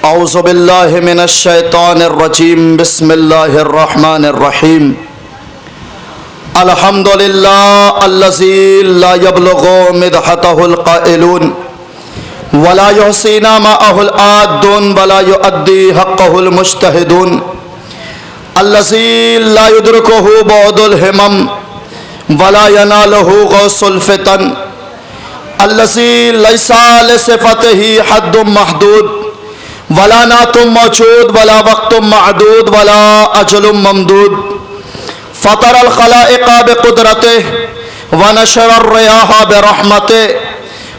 اعوذ باللہ من الشیطان الرجیم بسم اللہ الرحمن الرحیم الحمد للہ الذی لا یبلغ مدحتہ القائلون ولا یحصی نعمہ العادون ولا یؤدی حقہ المجتہدون الذی لا یدرکہ بعد الہمم ولا ینالہ غوث الفتن الذی لیس لصفتہ حد محدود ولا نعت موجود ولا وقت معدود ولا اجل ممدود فطر الخلائق بقدرته ونشر الرياح برحمته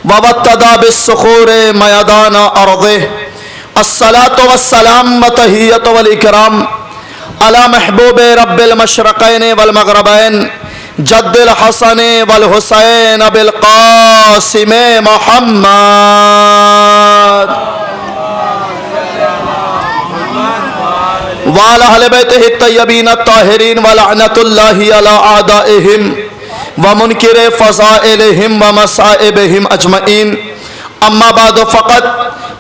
وابتدى بالصخور ميدان ارضه الصلاة والسلام والتحية والإكرام على محبوب رب المشرقين والمغربين جد الحسن والحسين بالقاسم محمد وعلى أهل بيته الطيبين الطاهرين ولعنة الله على أعدائهم ومنكر فضائلهم ومصائبهم أجمعين أما بعد فقد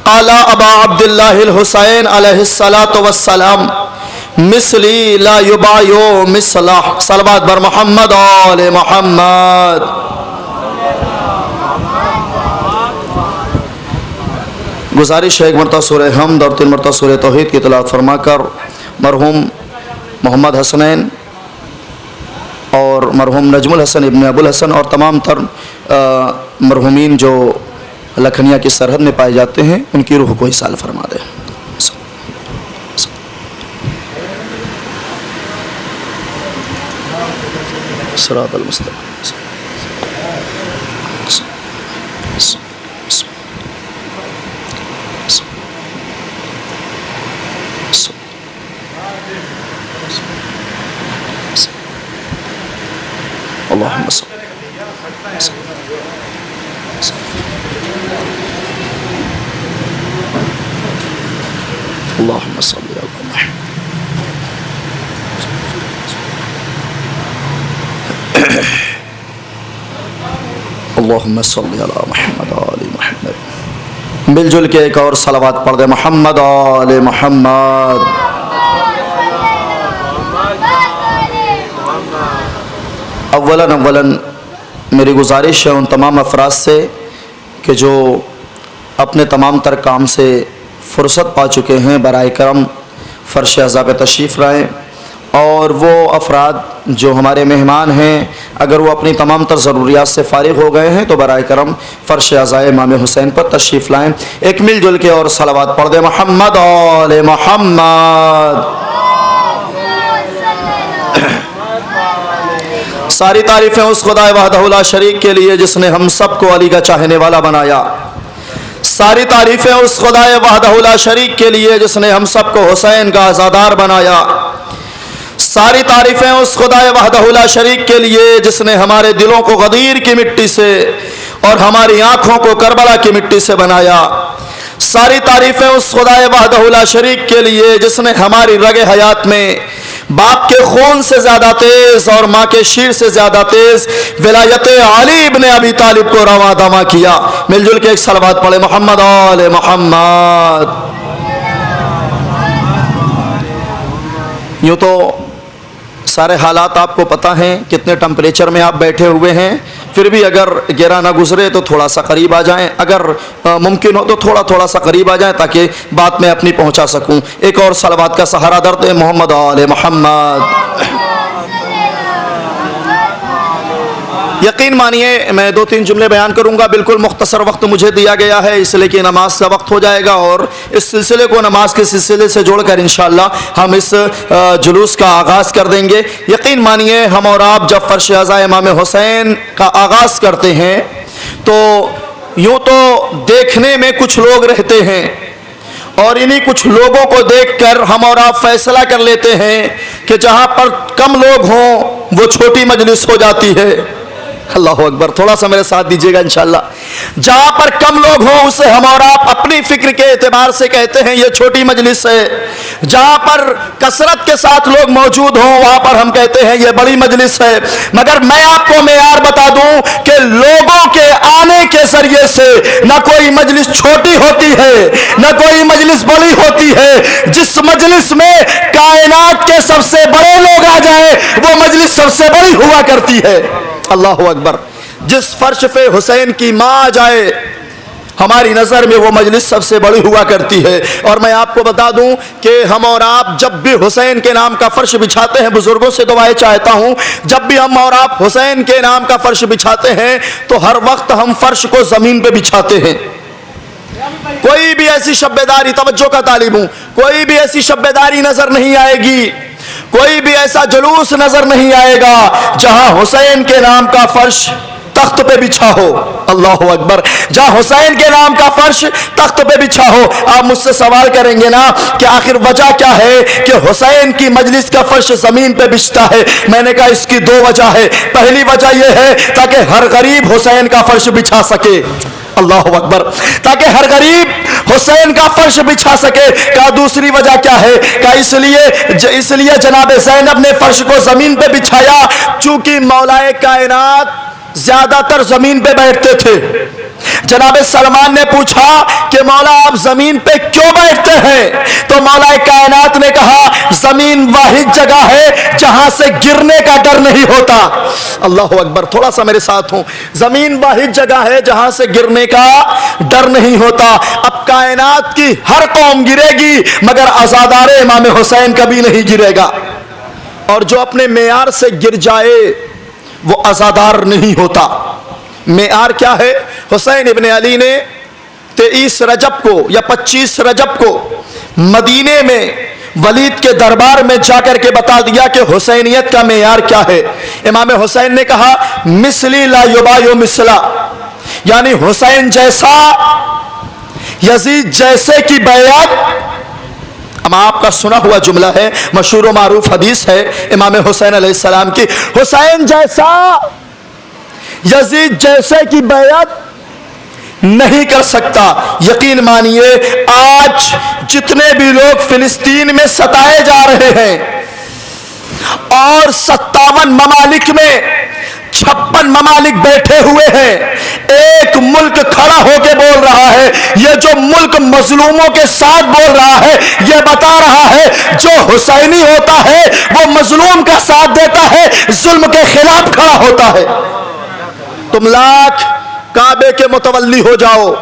قال أبا عبد الله الحسين عليه الصلاة والسلام مثلي لا يبايع مثله صلوات بر محمد آل محمد. گزارش ہے ایک مرتبہ سورہ حمد اور 3 مرتبہ سورہ توحید کی تلاوت فرما کر مرحوم محمد حسنین اور مرحوم نجم الحسن ابن ابو الحسن اور تمام تر مرحومین جو لکھنیا کی سرحد میں پائے جاتے ہیں ان کی روح کو اصال فرما دے. صراط المستقیم. اللهم صل اللهم صل على محمد اللهم صل على محمد آل محمد. مل جل کے ایک اور صلوات پڑھ دے محمد آل محمد. اولاً میری گزارش ہے ان تمام افراد سے کہ جو اپنے تمام تر کام سے فرصت پا چکے ہیں برائے کرم فرش اعضاء پہ تشریف لائیں، اور وہ افراد جو ہمارے مہمان ہیں اگر وہ اپنی تمام تر ضروریات سے فارغ ہو گئے ہیں تو برائے کرم فرش اعضاء امام حسین پر تشریف لائیں. ایک مل جل کے اور صلوات پڑھ دیں محمد آل محمد. ساری تعریفیں اس خدا وحدہ لا شریک کے لیے جس نے ہم سب کو علی کا چاہنے والا بنایا. ساری تعریفیں اس خدا وحدہ لا شریک کے لیے جس نے ہم سب کو حسین کا عزادار بنایا. ساری تعریفیں اس خدا وحدہ لا شریک کے لیے جس نے ہمارے دلوں کو غدیر کی مٹی سے اور ہماری آنکھوں کو کربلا کی مٹی سے بنایا. ساری تعریفیں اس خدا وحدہ لا شریک کے لیے جس نے ہماری رگ حیات میں باپ کے خون سے زیادہ تیز اور ماں کے شیر سے زیادہ تیز ولایت علی ابن ابی طالب کو رواں دواں کیا. مل جل کے ایک صلوات پڑھے محمد آل محمد. یوں تو سارے حالات آپ کو پتہ ہیں، کتنے ٹمپریچر میں آپ بیٹھے ہوئے ہیں، پھر بھی اگر گرا نہ گزرے تو تھوڑا سا قریب آ جائیں، اگر ممکن ہو تو تھوڑا سا قریب آ جائیں تاکہ بات میں اپنی پہنچا سکوں. ایک اور صلوات کا سہارا درد ہے محمد آل محمد. یقین مانیے میں 2-3 جملے بیان کروں گا، بالکل مختصر وقت مجھے دیا گیا ہے اس لیے کہ نماز کا وقت ہو جائے گا، اور اس سلسلے کو نماز کے سلسلے سے جوڑ کر انشاءاللہ ہم اس جلوس کا آغاز کر دیں گے. یقین مانیے ہم اور آپ جب فرش اعضاء امام حسین کا آغاز کرتے ہیں تو یوں تو دیکھنے میں کچھ لوگ رہتے ہیں، اور انہی کچھ لوگوں کو دیکھ کر ہم اور آپ فیصلہ کر لیتے ہیں کہ جہاں پر کم لوگ ہوں وہ چھوٹی مجلس ہو جاتی ہے، اللہ اکبر، تھوڑا سا میرے ساتھ دیجیے گا انشاءاللہ۔ جہاں پر کم لوگ ہوں اسے ہم اور آپ اپنی فکر کے اعتبار سے کہتے ہیں یہ چھوٹی مجلس ہے، جہاں پر کثرت کے ساتھ لوگ موجود ہوں وہاں پر ہم کہتے ہیں یہ بڑی مجلس ہے۔ مگر میں آپ کو معیار بتا دوں کہ لوگوں کے آنے کے ذریعے سے نہ کوئی مجلس چھوٹی ہوتی ہے نہ کوئی مجلس بڑی ہوتی ہے۔ جس مجلس میں کائنات کے سب سے بڑے لوگ آ جائیں وہ مجلس سب سے بڑی ہوا کرتی ہے۔ اللہ اکبر، جس فرش پہ حسین کی ماں آ جائے ہماری نظر میں وہ مجلس سب سے بڑی ہوا کرتی ہے۔ اور میں آپ کو بتا دوں کہ ہم اور آپ جب بھی حسین کے نام کا فرش بچھاتے ہیں، بزرگوں سے دعائیں چاہتا ہوں، جب بھی ہم اور آپ حسین کے نام کا فرش بچھاتے ہیں تو ہر وقت ہم فرش کو زمین پہ بچھاتے ہیں۔ کوئی بھی ایسی شبیداری، توجہ کا طالب ہوں، کوئی بھی ایسی شبیداری نظر نہیں آئے گی، کوئی بھی ایسا جلوس نظر نہیں آئے گا جہاں حسین کے نام کا فرش تخت پہ بچھا ہو۔ اللہ اکبر، جہاں حسین کے نام کا فرش تخت پہ بچھا ہو۔ آپ مجھ سے سوال کریں گے نا کہ آخر وجہ کیا ہے کہ حسین کی مجلس کا فرش زمین پہ بچھتا ہے؟ میں نے کہا اس کی دو وجہ ہے۔ پہلی وجہ یہ ہے تاکہ ہر غریب حسین کا فرش بچھا سکے، اللہ اکبر، تاکہ ہر غریب حسین کا فرش بچھا سکے۔ کہا دوسری وجہ کیا ہے؟ کہا اس لیے جناب زینب نے فرش کو زمین پہ بچھایا چونکہ مولائے کائنات زیادہ تر زمین پہ بیٹھتے تھے۔ جناب سلمان نے پوچھا کہ مولا آپ زمین پہ کیوں بیٹھتے ہیں؟ تو مولا کائنات نے کہا زمین واحد جگہ ہے جہاں سے گرنے کا ڈر نہیں ہوتا۔ اللہ اکبر، تھوڑا سا میرے ساتھ ہوں، زمین واحد جگہ ہے جہاں سے گرنے کا ڈر نہیں ہوتا۔ اب کائنات کی ہر قوم گرے گی مگر عزادار امام حسین کبھی نہیں گرے گا، اور جو اپنے معیار سے گر جائے وہ عزادار نہیں ہوتا۔ معیار کیا ہے؟ حسین ابن علی نے 23 رجب کو یا 25 رجب کو مدینے میں ولید کے دربار میں جا کر کے بتا دیا کہ حسینیت کا معیار کیا ہے۔ امام حسین نے کہا مثلی لا یبایع مثلا، یعنی حسین جیسا، یزید جیسے کی بیعت۔ اب آپ کا سنا ہوا جملہ ہے، مشہور و معروف حدیث ہے امام حسین علیہ السلام کی، حسین جیسا یزید جیسے کی بیعت نہیں کر سکتا۔ یقین مانیے آج جتنے بھی لوگ فلسطین میں ستائے جا رہے ہیں اور 57 ممالک میں 56 ممالک بیٹھے ہوئے ہیں، ایک ملک کھڑا ہو کے بول رہا ہے، یہ جو ملک مظلوموں کے ساتھ بول رہا ہے یہ بتا رہا ہے جو حسینی ہوتا ہے وہ مظلوم کا ساتھ دیتا ہے، ظلم کے خلاف کھڑا ہوتا ہے۔ تم لاکھ کعبے کے متولی ہو جاؤ،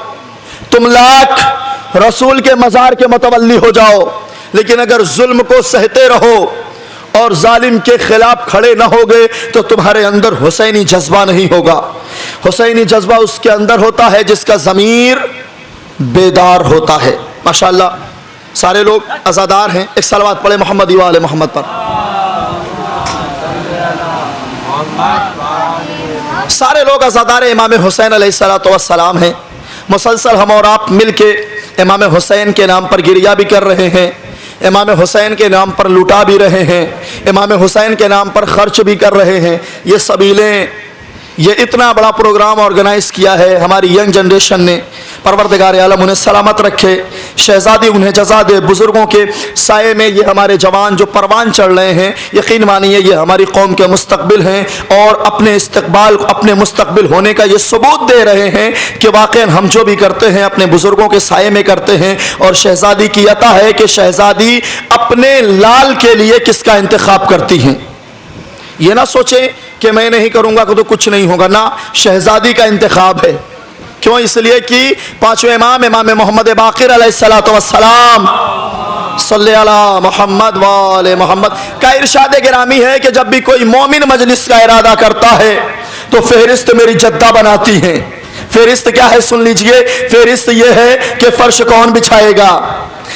تم لاکھ رسول کے مزار کے متولی ہو جاؤ، لیکن اگر ظلم کو سہتے رہو اور ظالم کے خلاف کھڑے نہ ہوگے تو تمہارے اندر حسینی جذبہ نہیں ہوگا۔ حسینی جذبہ اس کے اندر ہوتا ہے جس کا ضمیر بیدار ہوتا ہے۔ ماشاءاللہ سارے لوگ عزادار ہیں، ایک صلوات پڑھے محمد و آل محمد پر۔ سارے لوگ عزادار امام حسین علیہ السلام ہیں۔ مسلسل ہم اور آپ مل کے امام حسین کے نام پر گریہ بھی کر رہے ہیں، امام حسین کے نام پر لٹا بھی رہے ہیں، امام حسین کے نام پر خرچ بھی کر رہے ہیں۔ یہ سبیلیں، یہ اتنا بڑا پروگرام آرگنائز کیا ہے ہماری ینگ جنریشن نے، پروردگار عالم انہیں سلامت رکھے، شہزادی انہیں جزا دے۔ بزرگوں کے سائے میں یہ ہمارے جوان جو پروان چڑھ رہے ہیں، یقین مانیے یہ ہماری قوم کے مستقبل ہیں اور اپنے مستقبل ہونے کا یہ ثبوت دے رہے ہیں کہ واقعا ہم جو بھی کرتے ہیں اپنے بزرگوں کے سائے میں کرتے ہیں۔ اور شہزادی کی عطا ہے کہ شہزادی اپنے لال کے لیے کس کا انتخاب کرتی ہیں۔ یہ نہ سوچیں کہ میں نہیں کروں گا تو کچھ نہیں ہوگا، نہ، شہزادی کا انتخاب ہے۔ کیوں؟ اس لیے کہ پانچویں امام محمد باقر علیہ السلام صلی اللہ محمد وآل محمد کا ارشاد گرامی ہے کہ جب بھی کوئی مومن مجلس کا ارادہ کرتا ہے تو فہرست میری جدہ بناتی ہیں۔ فہرست کیا ہے سن لیجئے، فہرست یہ ہے کہ فرش کون بچھائے گا،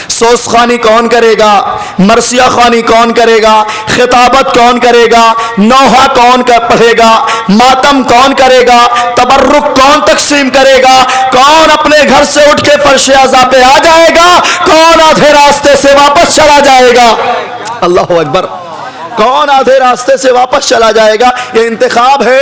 سوس خوانی کون کرے گا، مرثیہ خوانی کون کرے گا، خطابت کون کرے گا، نوحہ کون پڑھے گا، ماتم کون کرے گا، تبرک کون تقسیم کرے گا، کون اپنے گھر سے اٹھ کے فرش عزا پہ آ جائے گا، کون آدھے راستے سے واپس چلا جائے گا۔ اللہ اکبر، کون آدھے راستے سے واپس چلا جائے گا۔ یہ انتخاب ہے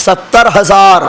70,000।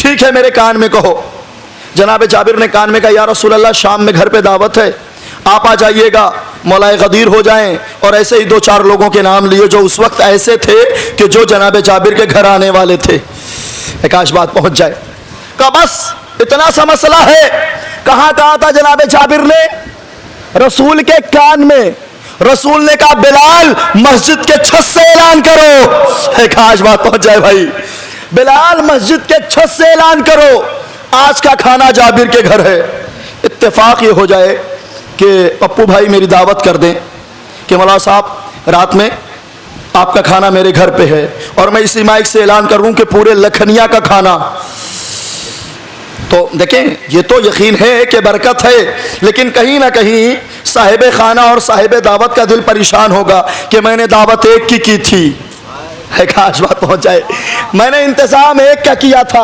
ٹھیک ہے میرے کان میں کہو۔ جناب جابر نے کان میں کہا یا رسول اللہ شام میں گھر پہ دعوت ہے، آپ آ جائیے گا، مولائے غدیر ہو جائیں۔ اور ایسے ہی 2-4 لوگوں کے نام لیے جو اس وقت ایسے تھے کہ جو جناب جابر کے گھر آنے والے تھے، کاش بات پہنچ جائے۔ کہا بس اتنا سا مسئلہ ہے۔ کہاں کہا تھا جناب جابر نے؟ رسول کے کان میں۔ رسول نے کہا بلال مسجد کے چھت سے اعلان کرو۔ کاش بات پہنچ جائے بھائی، بلال مسجد کے چھت سے اعلان کرو آج کا کھانا جابر کے گھر ہے۔ اتفاق یہ ہو جائے کہ پپو بھائی میری دعوت کر دیں کہ مولانا صاحب رات میں آپ کا کھانا میرے گھر پہ ہے، اور میں اسی مائک سے اعلان کروں کہ پورے لکھنیا کا کھانا۔ تو دیکھیں یہ تو یقین ہے کہ برکت ہے، لیکن کہیں نہ کہیں صاحب خانہ اور صاحب دعوت کا دل پریشان ہوگا کہ میں نے دعوت ایک کی تھی۔ کاش بات پہنچ جائے، میں نے انتظام ایک کا کیا تھا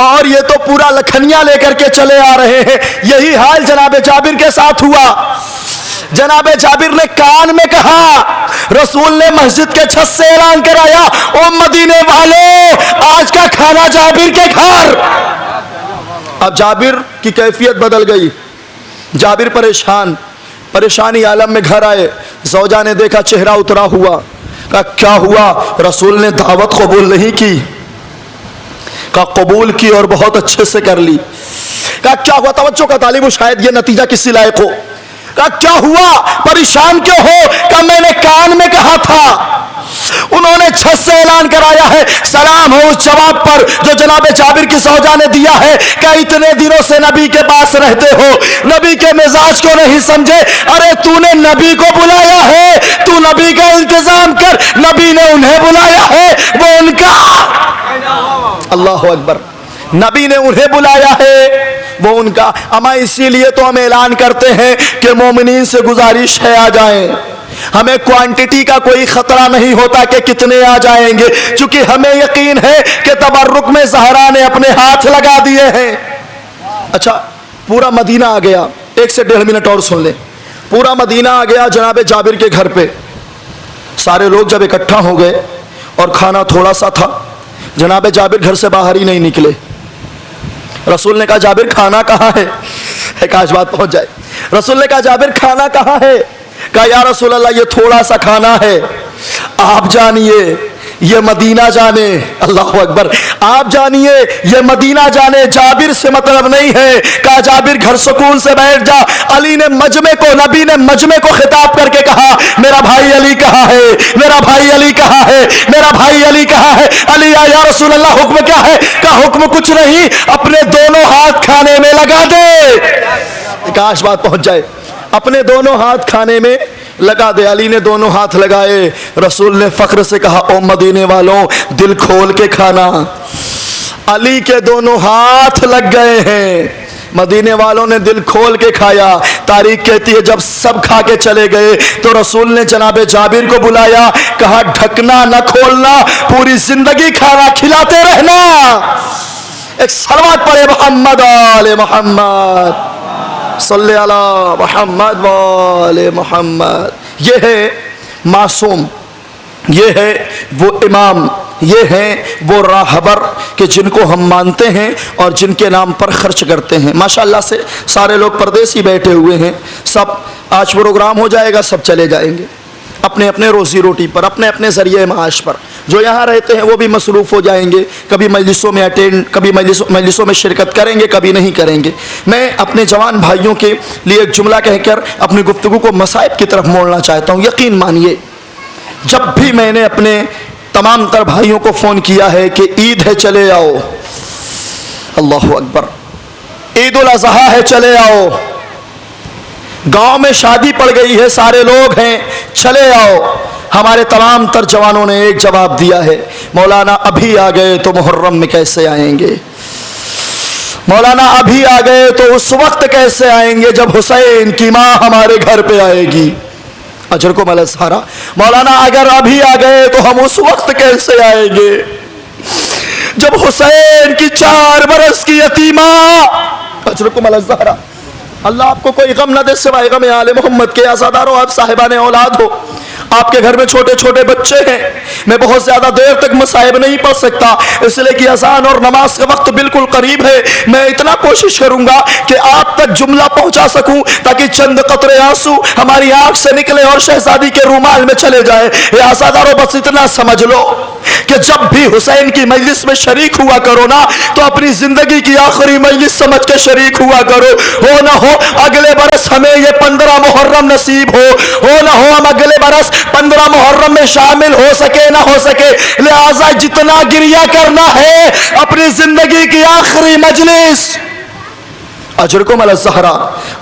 اور یہ تو پورا لکھنیا لے کر کے چلے آ رہے ہیں۔ یہی حال جناب جابر کے ساتھ ہوا۔ جناب جابر نے کان میں کہا، رسول نے مسجد کے چھت سے اعلان کرایا او مدینے والوں آج کا کھانا جابر کے گھر۔ اب جابر کی کیفیت بدل گئی، جابر پریشانی عالم میں گھر آئے۔ زوجہ نے دیکھا چہرہ اترا ہوا، کہا کیا ہوا؟ رسول نے دعوت قبول نہیں کی؟ کہا قبول کی اور بہت اچھے سے کر لی۔ کہا کیا ہوا؟ توجہ کا طالب ہو، شاید یہ نتیجہ کسی لائق ہو۔ کہا کیا ہوا؟ پریشان کیوں ہو؟ کہا میں نے کان میں کہا تھا، انہوں نے چھت سے اعلان کرایا ہے۔ سلام ہو اس جواب پر جو جناب جابر کی زوجہ نے دیا ہے کہ اتنے دنوں سے نبی کے پاس رہتے ہو، نبی کے مزاج کو نہیں سمجھے۔ ارے تو نے نبی کو بلایا ہے، تو نبی کا انتظام کر، نبی نے انہیں بلایا ہے، وہ ان کا۔ اللہ اکبر، نبی نے انہیں بلایا ہے وہ ان کا۔ اما اسی لیے تو ہم اعلان کرتے ہیں کہ مومنین سے گزارش ہے آ جائیں۔ ہمیں کوانٹٹی کا کوئی خطرہ نہیں ہوتا کہ کتنے آ جائیں گے، چونکہ ہمیں یقین ہے کہ تبرک میں زہرا نے اپنے ہاتھ لگا دیے ہیں۔ اچھا پورا مدینہ آ گیا، 1 سے 1.5 منٹ اور سن لیں۔ پورا مدینہ آ گیا جناب جابر کے گھر پہ۔ سارے لوگ جب اکٹھا ہو گئے اور کھانا تھوڑا سا تھا، جناب جابر گھر سے باہر ہی نہیں نکلے۔ رسول نے کہا جابر کھانا کہاں ہے؟ کاش بات پہنچ جائے۔ رسول نے کہا جابر کھانا کہاں ہے؟ کہا یا رسول اللہ یہ تھوڑا سا کھانا ہے، آپ جانیے یہ مدینہ جانے۔ اللہ اکبر، آپ جانیے یہ مدینہ جانے، جابر سے مطلب نہیں ہے۔ کہا جابر گھر سکون سے بیٹھ جا۔ علی نے نبی نے مجمع کو خطاب کر کے کہا میرا بھائی علی کہاں ہے؟ میرا بھائی علی کہاں ہے؟ میرا بھائی علی کہاں ہے؟ علی یا رسول اللہ حکم کیا ہے؟ کہا حکم کچھ نہیں، اپنے دونوں ہاتھ کھانے میں لگا دے۔ کاش بات پہنچ جائے، اپنے دونوں ہاتھ کھانے میں لگا دے۔ علی نے دونوں ہاتھ لگائے۔ رسول نے فخر سے کہا او مدینے والوں دل کھول کے کھانا۔ علی کے دونوں ہاتھ لگ گئے ہیں، مدینے والوں نے دل کھول کے کھایا۔ تاریخ کہتی ہے جب سب کھا کے چلے گئے تو رسول نے جناب جابر کو بلایا، کہا ڈھکنا نہ کھولنا، پوری زندگی کھانا کھلاتے رہنا۔ ایک صلوات پڑھے محمد آل محمد، صلی اللہ محمد وآل محمد۔ یہ ہے معصوم، یہ ہے وہ امام، یہ ہیں وہ راہبر کہ جن کو ہم مانتے ہیں اور جن کے نام پر خرچ کرتے ہیں۔ ماشاءاللہ سے سارے لوگ پردیسی بیٹھے ہوئے ہیں، سب آج پروگرام ہو جائے گا، سب چلے جائیں گے اپنے اپنے روزی روٹی پر، اپنے اپنے ذریعہ معاش پر۔ جو یہاں رہتے ہیں وہ بھی مصروف ہو جائیں گے، کبھی مجلسوں میں کبھی مجلسوں میں شرکت کریں گے، کبھی نہیں کریں گے۔ میں اپنے جوان بھائیوں کے لیے ایک جملہ کہہ کر اپنی گفتگو کو مصائب کی طرف موڑنا چاہتا ہوں۔ یقین مانیے جب بھی میں نے اپنے تمام تر بھائیوں کو فون کیا ہے کہ عید ہے چلے آؤ، اللہ اکبر، عید الاضحیٰ ہے چلے آؤ، گاؤں میں شادی پڑ گئی ہے سارے لوگ ہیں چلے آؤ، ہمارے تمام تر جوانوں نے ایک جواب دیا ہے مولانا ابھی آ گئے تو محرم میں کیسے آئیں گے؟ مولانا ابھی آ گئے تو اس وقت کیسے آئیں گے جب حسین کی ماں ہمارے گھر پہ آئے گی؟ اجر کو مل سارا مولانا اگر ابھی آ گئے تو ہم اس وقت کیسے آئیں گے جب حسین کی 4 برس کی یتیمہ، اجر کو مل سارا، اللہ آپ کو کوئی غم نہ دے سوائے غم آل محمد کے، آزادارو آپ صاحبان اولاد ہو، آپ کے گھر میں چھوٹے چھوٹے بچے ہیں، میں بہت زیادہ دیر تک مصائب نہیں پڑھ سکتا، اس لیے کہ اذان اور نماز کا وقت بالکل قریب ہے۔ میں اتنا کوشش کروں گا کہ آپ تک جملہ پہنچا سکوں تاکہ چند قطرے آنسو ہماری آنکھ سے نکلے اور شہزادی کے رومال میں چلے جائے۔ اے عزادارو، بس اتنا سمجھ لو کہ جب بھی حسین کی مجلس میں شریک ہوا کرو نا تو اپنی زندگی کی آخری مجلس سمجھ کے شریک ہوا کرو۔ ہو نہ ہو اگلے برس ہمیں یہ 15 محرم نصیب ہو نہ ہو ہم اگلے برس 15 محرم میں شامل ہو سکے نہ ہو سکے، لہذا جتنا گریہ کرنا ہے اپنی زندگی کی آخری مجلس اجرکم علی الزہرا،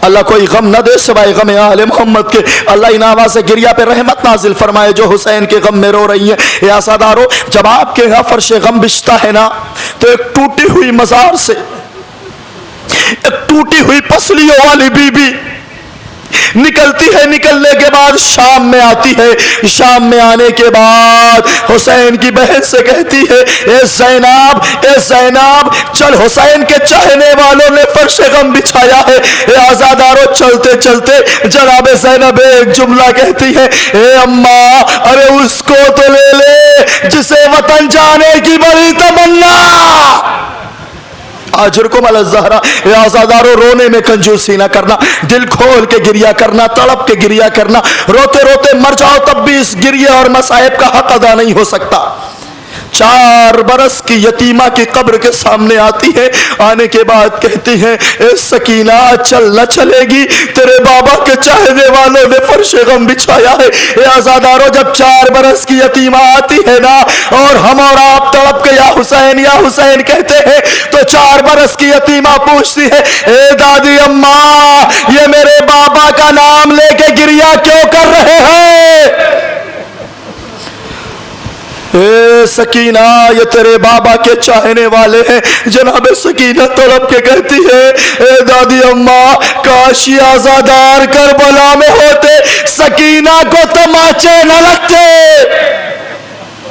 اللہ کوئی غم نہ دے سوائے غم آل محمد کے، اللہ ان آواز گریہ پہ رحمت نازل فرمائے جو حسین کے غم میں رو رہی ہیں۔ یا عزادارو، جب آپ کے یہاں فرش غم بچھتا ہے نا تو ایک ٹوٹی ہوئی مزار سے ایک ٹوٹی ہوئی پسلیوں والی بی بی نکلتی ہے، نکلنے کے بعد شام میں آتی ہے، شام میں آنے کے بعد حسین کی بہن سے کہتی ہے اے زینب چل، حسین کے چاہنے والوں نے فرش غم بچھایا ہے۔ اے عزادارو، چلتے چلتے جناب زینب ایک جملہ کہتی ہے اے اماں، ارے اس کو تو لے لے جسے وطن جانے کی بڑی تمنا۔ اجرکم علی الزہرا، اے عزادارو، رونے میں کنجوسی نہ کرنا، دل کھول کے گریہ کرنا، تڑپ کے گریہ کرنا، روتے روتے مر جاؤ تب بھی اس گریہ اور مصائب کا حق ادا نہیں ہو سکتا۔ 4 برس کی یتیمہ کی قبر کے سامنے آتی ہے، آنے کے بعد کہتی ہے اے سکینہ، چل نہ چلے گی، تیرے بابا کے چاہنے والوں نے فرش غم بچھایا ہے۔ اے عزادارو، جب 4 برس کی یتیمہ آتی ہے نا اور ہم اور آپ تڑپ کے یا حسین کہتے ہیں تو 4 برس کی یتیمہ پوچھتی ہے اے دادی اماں، یہ میرے بابا کا نام لے کے گریہ کیوں کر رہے ہیں؟ اے سکینہ، یہ تیرے بابا کے چاہنے والے ہیں۔ جناب سکینہ تڑپ کے کہتی ہے اے دادی اماں، کاش یہ عزادار کربلا میں ہوتے، سکینہ کو تماچے نہ لگتے۔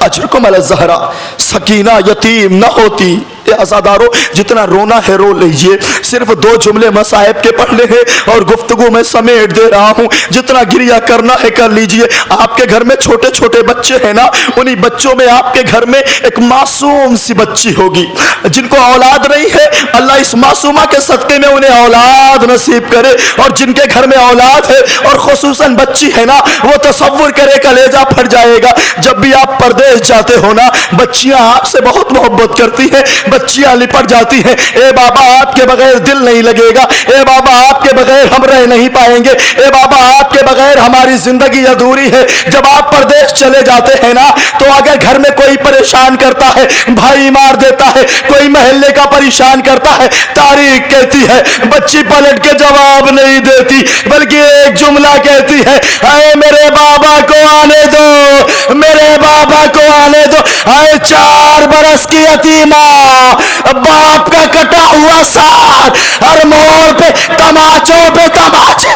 اجرکم علی الزہرا، سکینہ یتیم نہ ہوتی۔ اے عزادارو، جتنا رونا ہے رو لیجئے، صرف 2 جملے مصائب کے پڑھنے ہیں اور گفتگو میں سمیٹ دے رہا ہوں، جتنا گریہ کرنا ہے کر لیجئے۔ آپ کے گھر میں چھوٹے چھوٹے بچے ہیں نا، انہی بچوں میں آپ کے گھر میں ایک معصوم سی بچی ہوگی جن کو اولاد نہیں ہے، اللہ اس معصومہ کے صدقے میں انہیں اولاد نصیب کرے، اور جن کے گھر میں اولاد ہے اور خصوصاً بچی ہے نا، وہ تصور کرے کلیجہ پھٹ جائے گا۔ جب بھی آپ پردیس جاتے ہو نا، بچیاں آپ سے بہت محبت کرتی ہیں، بچیاں لپٹ جاتی ہیں، اے بابا آپ کے بغیر دل نہیں لگے گا، اے بابا آپ کے بغیر ہم رہ نہیں پائیں گے، اے بابا آپ کے بغیر ہماری زندگی ادھوری ہے۔ جب آپ پردیس چلے جاتے ہیں نا تو اگر گھر میں کوئی پریشان کرتا ہے، بھائی مار دیتا ہے، کوئی محلے کا پریشان کرتا ہے، تاریخ کہتی ہے بچی پلٹ کے جواب نہیں دیتی بلکہ ایک جملہ کہتی ہے اے میرے بابا کو آنے دو، میرے بابا کو آنے دو۔ اے 4 برس کی یتیمہ، باپ کا کٹا ہوا ساتھ، ہر موڑ پہ تماچوں پہ تماچے۔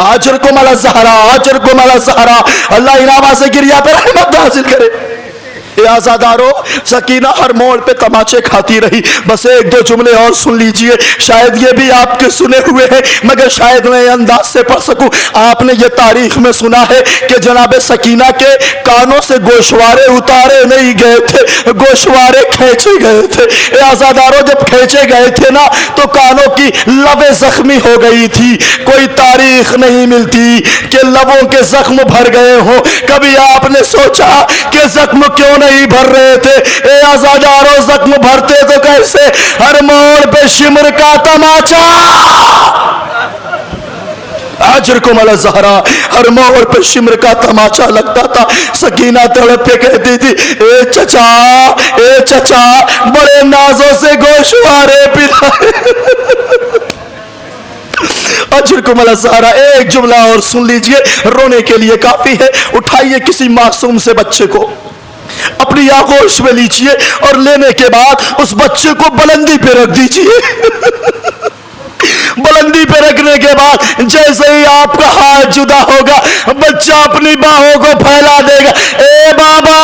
اجرکم علی الزہرا، اجرکم علی الزہرا، اللہ ان آواز گریہ پہ رحمت حاصل کرے۔ اے عزادارو، سکینہ ہر موڑ پہ تماچے کھاتی رہی۔ بس 1-2 جملے اور سن لیجئے، شاید یہ بھی آپ کے سنے ہوئے ہیں مگر شاید میں انداز سے پڑھ سکوں۔ آپ نے یہ تاریخ میں سنا ہے کہ جناب سکینہ کے کانوں سے گوشوارے اتارے نہیں گئے تھے، گوشوارے کھینچے گئے تھے۔ اے عزادارو، جب کھینچے گئے تھے نا تو کانوں کی لبیں زخمی ہو گئی تھی۔ کوئی تاریخ نہیں ملتی کہ لبوں کے زخم بھر گئے ہوں۔ کبھی آپ نے سوچا کہ زخم کیوں نہیں بھر رہے تھے؟ اے عزادارو، زخم بھرتے تو کیسے، ہر موڑ پہ شمر کا تماچا۔ اجرکم علی الزہرا، ہر موڑ پہ شمر کا تماچا لگتا تھا۔ سکینہ تڑپ کے کہتی تھی اے چچا، بڑے نازوں سے گوشوارے پلائے۔ اجرکم علی الزہرا، ایک جملہ اور سن لیجئے، رونے کے لیے کافی ہے۔ اٹھائیے کسی معصوم سے بچے کو، اپنی آغوش میں لیجئے اور لینے کے بعد اس بچے کو بلندی پہ رکھ دیجئے۔ بلندی پہ رکھنے کے بعد جیسے ہی آپ کا ہاتھ جدا ہوگا، بچہ اپنی باہوں کو پھیلا دے گا۔ اے بابا،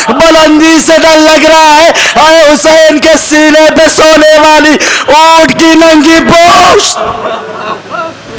بلندی سے ڈر لگ رہا ہے، اے حسین کے سینے پہ سونے والی اونٹ کی ننگی پوش۔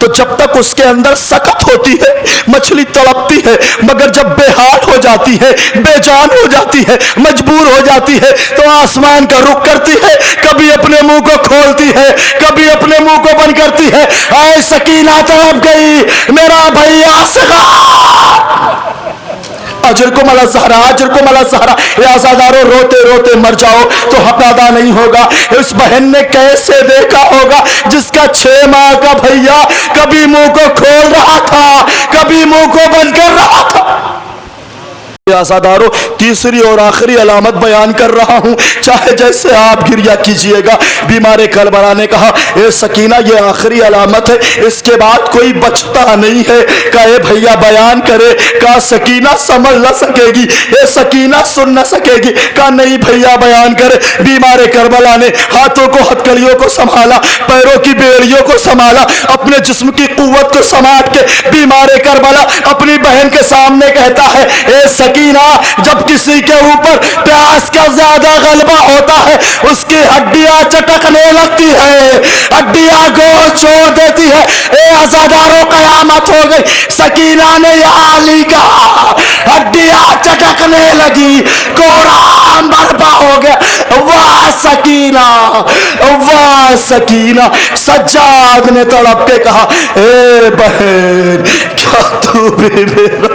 تو جب تک اس کے اندر سکت ہوتی ہے مچھلی تڑپتی ہے، مگر جب بے حال ہو جاتی ہے، بے جان ہو جاتی ہے، مجبور ہو جاتی ہے تو آسمان کا رخ کرتی ہے، کبھی اپنے منہ کو کھولتی ہے، کبھی اپنے منہ کو بند کرتی ہے۔ اے سکینہ تڑپ گئی، میرا بھیا صغار اجرکم علی الزہرا، اجرکم علی الزہرا، اے عزادارو روتے روتے مر جاؤ تو حق ادا نہیں ہوگا۔ اس بہن نے کیسے دیکھا ہوگا جس کا 6 ماہ کا بھیا کبھی منہ کو کھول رہا تھا، کبھی منہ کو بند کر رہا تھا۔ عزادارو تیسری اور آخری علامت بیان کر رہا ہوں، چاہے جیسے آپ گریہ کیجئے گا۔ بیمار کربلا نے کہا اے سکینہ یہ آخری علامت ہے، اس کے بعد کوئی بچتا نہیں ہے۔ کہا اے بھیا بیان کرے، کہا سکینہ سمجھ نہ سکے گی، اے سکینہ سن نہ سکے گی۔ کہا نہیں بھیا بیان کرے۔ بیمار کربلا نے ہاتھوں کو ہتھکڑیوں کو سنبھالا، پیروں کی بیڑیوں کو سنبھالا، اپنے جسم کی قوت کو سماٹ کے بیمار کربلا اپنی بہن کے سامنے کہتا ہے اے سکینہ، جب کسی کے اوپر پیاس کا زیادہ غلبہ ہوتا ہے اس کی ہڈیاں چٹکنے لگتی ہے، ہڈیاں گوشت چھوڑ دیتی ہے۔ اے عزادارو قیامت ہو گئی۔ سکینہ نے یہاں لی کہا، ہڈیاں چٹکنے لگی، قرآن برپا ہو گیا۔ واہ سکینہ، واہ سکینہ۔ سجاد نے تڑپ کے کہا اے بہن کیا تو بھی میرا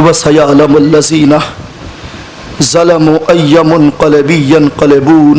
وَسَيَعْلَمُ الَّذِينَ ظَلَمُوا أَيَّ مُنْقَلَبٍ يَنْقَلِبُونَ